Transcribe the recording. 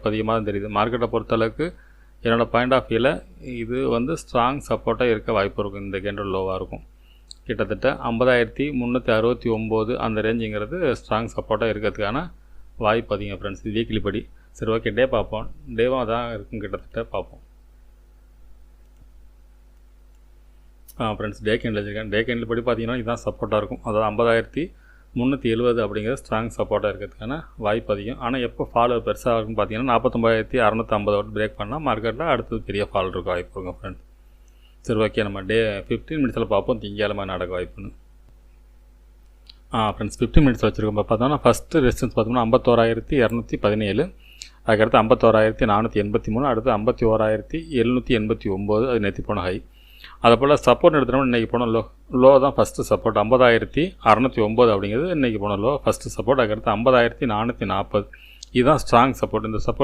வாய்ப்பு அதிகமாக தான் தெரியுது. மார்க்கெட்டை பொறுத்தளவுக்கு என்னோடய பாயிண்ட் ஆஃப் வியூவில் இது வந்து ஸ்ட்ராங் சப்போர்ட்டாக இருக்க வாய்ப்பு இருக்கும். இந்த கேண்டில் லோவாக இருக்கும். கிட்டத்தட்ட 50,369 அந்த ரேஞ்சுங்கிறது ஸ்ட்ராங் சப்போர்ட்டாக இருக்கிறதுக்கான வாய்ப்பு அதிகம் ஃப்ரெண்ட்ஸ். இது வீக்லி படி. சரி, ஓகே, டே பார்ப்போம். டேவும் அதான் இருக்கும், கிட்டத்தட்ட பார்ப்போம். ஃப்ரெண்ட்ஸ், டே கேண்டில் வச்சுருக்கேன். டே கேண்டில் படி பார்த்தீங்கன்னா இதுதான் சப்போர்ட்டாக இருக்கும். அதாவது 50,370 அப்படிங்கிறது ஸ்ட்ராங் சப்போர்ட்டாக இருக்கிறதுக்கான வாய்ப்பு அதிகம். ஆனால் எப்போ ஃபால் பெருசாக இருக்குன்னு பார்த்தீங்கன்னா 49,650 பிரேக் பண்ணால் மார்க்கெட்டில் அடுத்தது பெரிய ஃபால் இருக்க வாய்ப்பு இருக்கும் ஃப்ரெண்ட்ஸ். சரி, ஓகே, நம்ம டே 15 மினிட்ஸில் பார்ப்போம் திங்கக்கிழமை நடக்க வாய்ப்புன்னு. ஃப்ரெண்ட்ஸ், 15 மினிட்ஸ் வச்சுருக்கோம். பார்த்தோம்னா ஃபஸ்ட்டு ரெசிஸ்டன்ஸ் பார்த்தோம்னா 51,217, அதுக்கடுத்து 51,483, அடுத்து 51,789, அது நேற்று போன ஹை. அதை போல் சப்போர்ட் எடுத்தோம்னா இன்றைக்கி போன லோ தான் ஃபஸ்ட்டு சப்போர்ட். 50,609 அப்படிங்கிறது இன்றைக்கி போன லோ ஃபஸ்ட்டு சப்போர்ட். அதுக்கடுத்து 50,440, இதுதான் ஸ்ட்ராங் சப்போர்ட். இந்த சப்போர்ட்